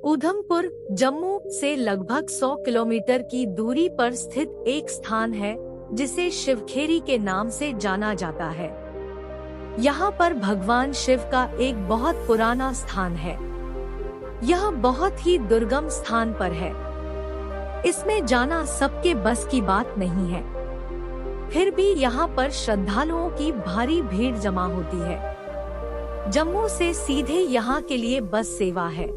ऊधमपुर जम्मू से लगभग 100 किलोमीटर की दूरी पर स्थित एक स्थान है जिसे शिवखेरी के नाम से जाना जाता है। यहाँ पर भगवान शिव का एक बहुत पुराना स्थान है। यह बहुत ही दुर्गम स्थान पर है। इसमें जाना सबके बस की बात नहीं है। फिर भी यहाँ पर श्रद्धालुओं की भारी भीड़ जमा होती है। जम्मू से सीधे यहाँ के लिए बस सेवा है।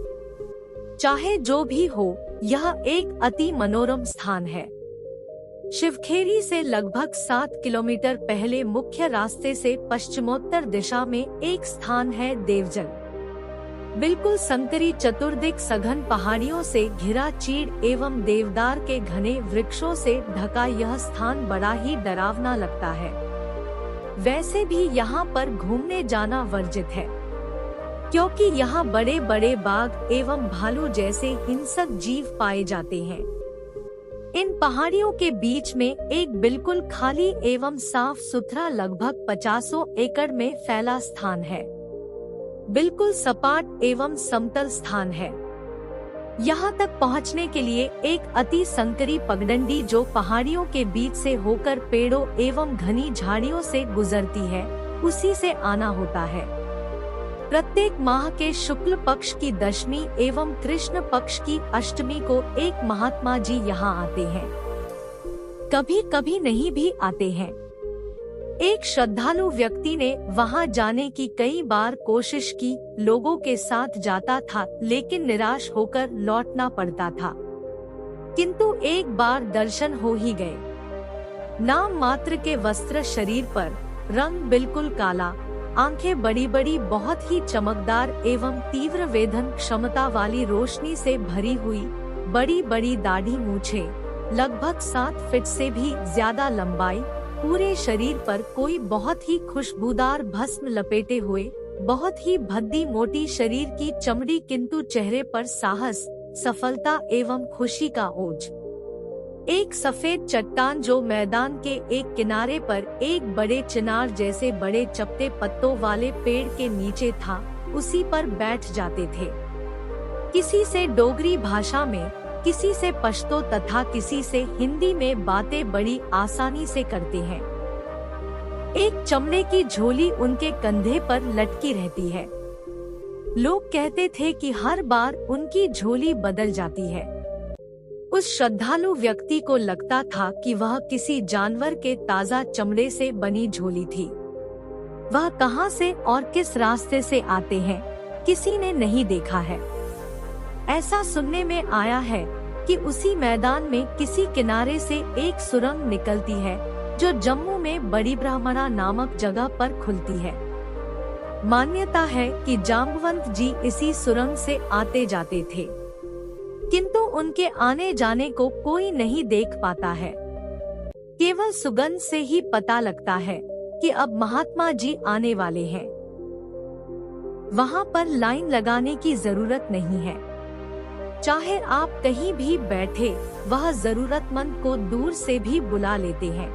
चाहे जो भी हो, यह एक अति मनोरम स्थान है। शिवखेरी से लगभग 7 किलोमीटर पहले मुख्य रास्ते से पश्चिमोत्तर दिशा में एक स्थान है देवजल। बिल्कुल संकरी चतुर्दिक सघन पहाड़ियों से घिरा चीड़ एवं देवदार के घने वृक्षों से ढका यह स्थान बड़ा ही डरावना लगता है। वैसे भी यहाँ पर घूमने जाना वर्जित है, क्योंकि यहाँ बड़े बड़े बाघ एवं भालू जैसे हिंसक जीव पाए जाते हैं। इन पहाड़ियों के बीच में एक बिल्कुल खाली एवं साफ सुथरा लगभग 50 एकड़ में फैला स्थान है। बिल्कुल सपाट एवं समतल स्थान है। यहाँ तक पहुँचने के लिए एक अति संकरी पगडंडी जो पहाड़ियों के बीच से होकर पेड़ों एवं घनी झाड़ियों से गुजरती है, उसी से आना होता है। प्रत्येक माह के शुक्ल पक्ष की दशमी एवं कृष्ण पक्ष की अष्टमी को एक महात्मा जी यहाँ आते हैं। कभी कभी नहीं भी आते हैं। एक श्रद्धालु व्यक्ति ने वहां जाने की कई बार कोशिश की, लोगों के साथ जाता था लेकिन निराश होकर लौटना पड़ता था। किंतु एक बार दर्शन हो ही गए। नाम मात्र के वस्त्र शरीर पर, रंग बिल्कुल काला, आंखें बड़ी बड़ी बहुत ही चमकदार एवं तीव्र वेधन क्षमता वाली रोशनी से भरी हुई, बड़ी बड़ी दाढ़ी मूछे, लगभग 7 फीट से भी ज्यादा लंबाई, पूरे शरीर पर कोई बहुत ही खुशबूदार भस्म लपेटे हुए, बहुत ही भद्दी मोटी शरीर की चमड़ी, किंतु चेहरे पर साहस, सफलता एवं खुशी का ओज। एक सफेद चट्टान जो मैदान के एक किनारे पर एक बड़े चिनार जैसे बड़े चपटे पत्तों वाले पेड़ के नीचे था, उसी पर बैठ जाते थे। किसी से डोगरी भाषा में, किसी से पश्तो तथा किसी से हिंदी में बातें बड़ी आसानी से करते हैं। एक चमड़े की झोली उनके कंधे पर लटकी रहती है। लोग कहते थे कि हर बार उनकी झोली बदल जाती है। उस श्रद्धालु व्यक्ति को लगता था कि वह किसी जानवर के ताजा चमड़े से बनी झोली थी। वह कहां से और किस रास्ते से आते हैं, किसी ने नहीं देखा है। ऐसा सुनने में आया है कि उसी मैदान में किसी किनारे से एक सुरंग निकलती है जो जम्मू में बड़ी ब्राह्मणा नामक जगह पर खुलती है। मान्यता है कि जाम्बवंत जी इसी सुरंग से आते जाते थे, किंतु उनके आने जाने को कोई नहीं देख पाता है। केवल सुगंध से ही पता लगता है कि अब महात्मा जी आने वाले हैं। वहाँ पर लाइन लगाने की जरूरत नहीं है। चाहे आप कहीं भी बैठे, वह जरूरतमंद को दूर से भी बुला लेते हैं।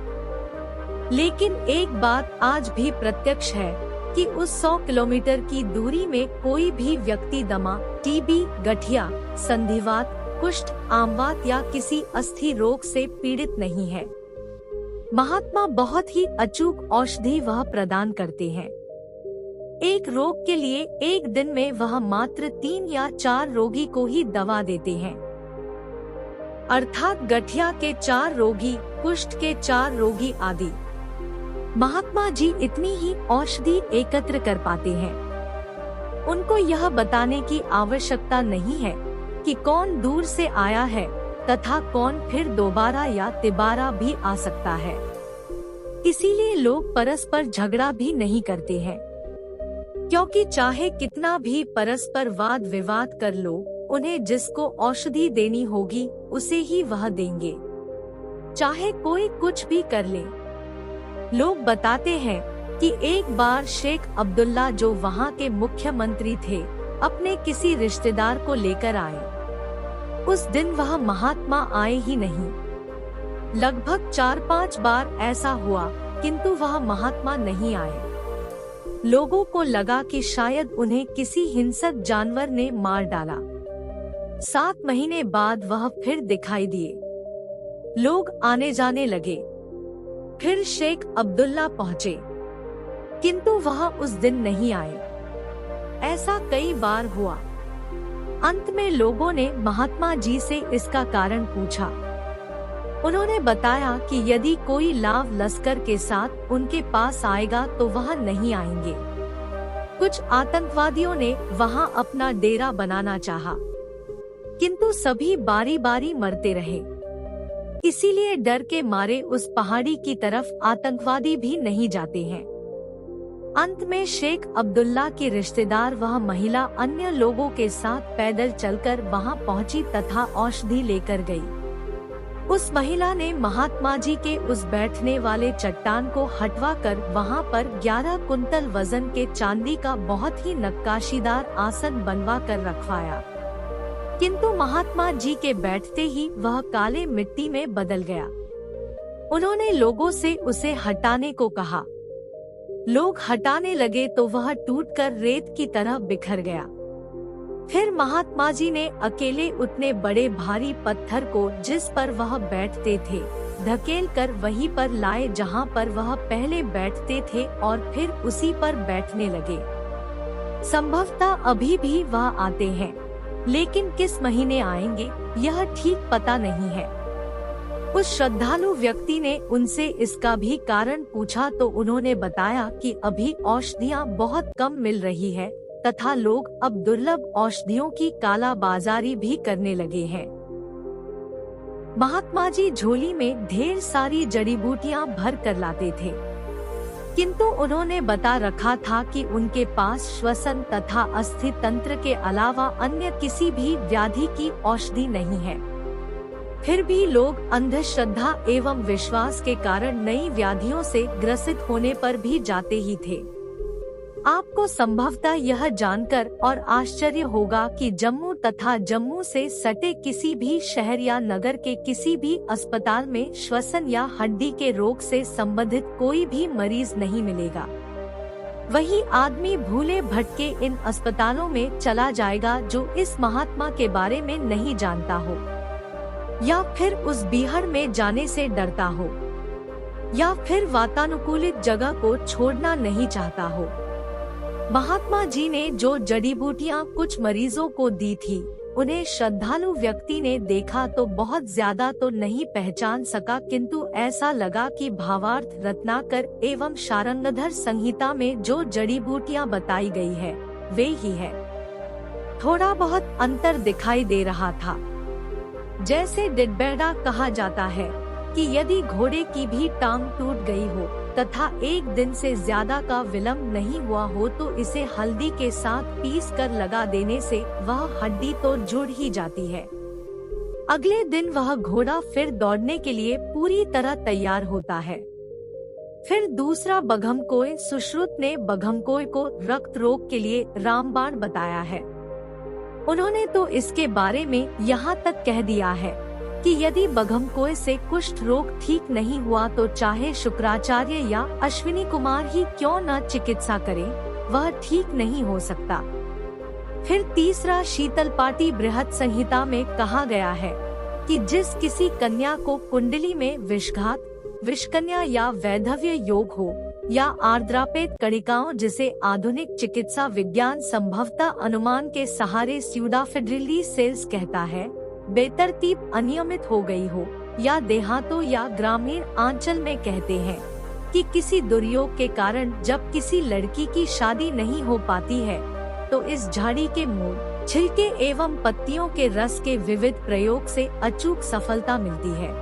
लेकिन एक बात आज भी प्रत्यक्ष है कि उस 100 किलोमीटर की दूरी में कोई भी व्यक्ति दमा, टीबी, गठिया, संधिवात, कुष्ठ, आमवात या किसी अस्थि रोग से पीड़ित नहीं है। महात्मा बहुत ही अचूक औषधि वह प्रदान करते हैं। एक रोग के लिए एक दिन में वह मात्र 3 या 4 रोगी को ही दवा देते हैं, अर्थात गठिया के 4 रोगी, कुष्ठ के 4 रोगी आदि। महात्मा जी इतनी ही औषधि एकत्र कर पाते हैं। उनको यह बताने की आवश्यकता नहीं है कि कौन दूर से आया है तथा कौन फिर दोबारा या तिबारा भी आ सकता है। इसीलिए लोग परस्पर झगड़ा भी नहीं करते हैं, क्योंकि चाहे कितना भी परस्पर वाद विवाद कर लो, उन्हें जिसको औषधि देनी होगी उसे ही वह देंगे, चाहे कोई कुछ भी कर ले। लोग बताते हैं कि एक बार शेख अब्दुल्ला जो वहाँ के मुख्यमंत्री थे, अपने किसी रिश्तेदार को लेकर आए। उस दिन वह महात्मा आए ही नहीं। लगभग 4-5 बार ऐसा हुआ, किंतु वह महात्मा नहीं आए। लोगों को लगा कि शायद उन्हें किसी हिंसक जानवर ने मार डाला। 7 महीने बाद वह फिर दिखाई दिए। लोग आने जाने लगे। फिर शेख अब्दुल्ला पहुँचे, किंतु वह उस दिन नहीं आए। ऐसा कई बार हुआ। अंत में लोगों ने महात्मा जी से इसका कारण पूछा। उन्होंने बताया कि यदि कोई लाव लश्कर के साथ उनके पास आएगा तो वह नहीं आएंगे। कुछ आतंकवादियों ने वहां अपना डेरा बनाना चाहा, किंतु सभी बारी बारी मरते रहे। इसीलिए डर के मारे उस पहाड़ी की तरफ आतंकवादी भी नहीं जाते हैं। अंत में शेख अब्दुल्ला की रिश्तेदार वह महिला अन्य लोगों के साथ पैदल चलकर वहां पहुंची तथा औषधि लेकर गई। उस महिला ने महात्मा जी के उस बैठने वाले चट्टान को हटवाकर वहां पर 11 कुंतल वजन के चांदी का बहुत ही नक्काशीदार आसन बनवा कर रखवाया, किंतु महात्मा जी के बैठते ही वह काले मिट्टी में बदल गया। उन्होंने लोगों से उसे हटाने को कहा। लोग हटाने लगे तो वह टूटकर रेत की तरह बिखर गया। फिर महात्मा जी ने अकेले उतने बड़े भारी पत्थर को जिस पर वह बैठते थे धकेल कर वहीं पर लाए जहां पर वह पहले बैठते थे और फिर उसी पर बैठने लगे। संभवतः अभी भी वह आते हैं, लेकिन किस महीने आएंगे यह ठीक पता नहीं है। उस श्रद्धालु व्यक्ति ने उनसे इसका भी कारण पूछा तो उन्होंने बताया कि अभी औषधियाँ बहुत कम मिल रही है तथा लोग अब दुर्लभ औषधियों की कालाबाजारी भी करने लगे हैं। महात्मा जी झोली में ढेर सारी जड़ी बूटियां भर कर लाते थे, किंतु उन्होंने बता रखा था कि उनके पास श्वसन तथा अस्थि तंत्र के अलावा अन्य किसी भी व्याधि की औषधि नहीं है। फिर भी लोग अंधश्रद्धा एवं विश्वास के कारण नई व्याधियों से ग्रसित होने पर भी जाते ही थे। आपको संभवतः यह जानकर और आश्चर्य होगा कि जम्मू तथा जम्मू से सटे किसी भी शहर या नगर के किसी भी अस्पताल में श्वसन या हड्डी के रोग से संबंधित कोई भी मरीज नहीं मिलेगा। वही आदमी भूले भटके इन अस्पतालों में चला जाएगा जो इस महात्मा के बारे में नहीं जानता हो, या फिर उस बीहड़ में जाने से डरता हो, या फिर वातानुकूलित जगह को छोड़ना नहीं चाहता हो। महात्मा जी ने जो जड़ी बूटियाँ कुछ मरीजों को दी थी, उन्हें श्रद्धालु व्यक्ति ने देखा तो बहुत ज्यादा तो नहीं पहचान सका, किंतु ऐसा लगा कि भावार्थ रत्नाकर एवं शारंगधर संहिता में जो जड़ी बूटियाँ बताई गई है वे ही है। थोड़ा बहुत अंतर दिखाई दे रहा था। जैसे डिडबेड़ा कहा जाता है कि यदि घोड़े की भी टांग टूट गई हो तथा 1 दिन से ज्यादा का विलंब नहीं हुआ हो तो इसे हल्दी के साथ पीस कर लगा देने से वह हड्डी तो जुड़ ही जाती है। अगले दिन वह घोड़ा फिर दौड़ने के लिए पूरी तरह तैयार होता है। फिर दूसरा बघमकोय सुश्रुत ने बघमकोय को रक्त रोग के लिए रामबाण बताया है। उन्होंने तो इसके बारे में यहाँ तक कह दिया है कि यदि बघमकोय से कुष्ठ रोग ठीक नहीं हुआ तो चाहे शुक्राचार्य या अश्विनी कुमार ही क्यों न चिकित्सा करे, वह ठीक नहीं हो सकता। फिर तीसरा शीतलपाटी बृहत संहिता में कहा गया है कि जिस किसी कन्या को कुंडली में विषघात, विषकन्या या वैधव्य योग हो या आर्द्रापेत कणिकाओं जिसे आधुनिक चिकित्सा विज्ञान संभवतः अनुमान के सहारे स्यूडाफिड्रिली सेल्स कहता है, बेतरतीब अनियमित हो गई हो, या देहातों या ग्रामीण आंचल में कहते हैं कि किसी दुर्योग के कारण जब किसी लड़की की शादी नहीं हो पाती है तो इस झाड़ी के मूल, छिलके एवं पत्तियों के रस के विविध प्रयोग से अचूक सफलता मिलती है।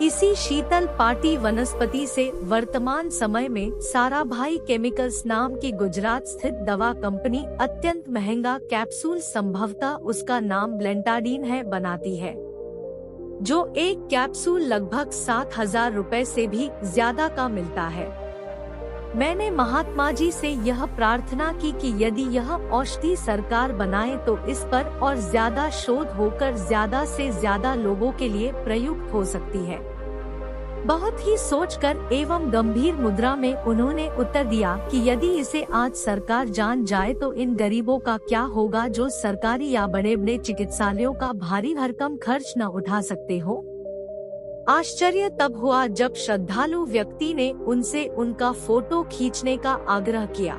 इसी शीतल पाटी वनस्पति से वर्तमान समय में साराभाई केमिकल्स नाम की गुजरात स्थित दवा कंपनी अत्यंत महंगा कैप्सूल, संभवतः उसका नाम ब्लेंटाडीन है, बनाती है, जो एक कैप्सूल लगभग 7,000 रुपए से भी ज्यादा का मिलता है। मैंने महात्मा जी से यह प्रार्थना की कि यदि यह औषधि सरकार बनाए तो इस पर और ज्यादा शोध होकर ज्यादा से ज्यादा लोगों के लिए प्रयुक्त हो सकती है। बहुत ही सोचकर एवं गंभीर मुद्रा में उन्होंने उत्तर दिया कि यदि इसे आज सरकार जान जाए तो इन गरीबों का क्या होगा जो सरकारी या बड़े बड़े चिकित्सालयों का भारी भरकम खर्च न उठा सकते हो। आश्चर्य तब हुआ जब श्रद्धालु व्यक्ति ने उनसे उनका फोटो खींचने का आग्रह किया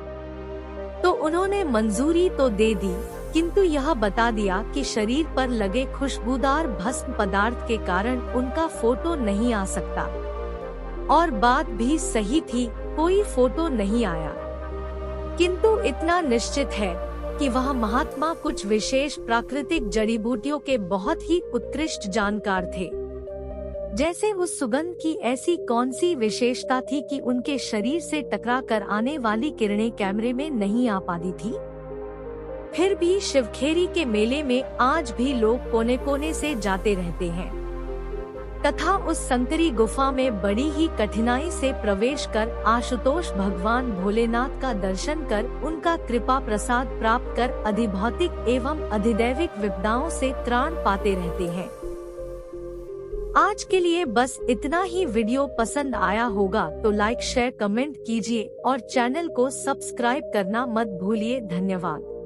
तो उन्होंने मंजूरी तो दे दी, किंतु यह बता दिया कि शरीर पर लगे खुशबूदार भस्म पदार्थ के कारण उनका फोटो नहीं आ सकता। और बात भी सही थी, कोई फोटो नहीं आया। किंतु इतना निश्चित है कि वह महात्मा कुछ विशेष प्राकृतिक जड़ी बूटियों के बहुत ही उत्कृष्ट जानकार थे। जैसे उस सुगंध की ऐसी कौन सी विशेषता थी कि उनके शरीर से टकरा कर आने वाली किरणें कैमरे में नहीं आ पाती थी। फिर भी शिवखेरी के मेले में आज भी लोग कोने कोने से जाते रहते हैं तथा उस संकरी गुफा में बड़ी ही कठिनाई से प्रवेश कर आशुतोष भगवान भोलेनाथ का दर्शन कर उनका कृपा प्रसाद प्राप्त कर अधिभौतिक एवं अधिदैविक विपदाओं से त्राण पाते रहते हैं। आज के लिए बस इतना ही। वीडियो पसंद आया होगा तो लाइक शेयर कमेंट कीजिए और चैनल को सब्सक्राइब करना मत भूलिए। धन्यवाद।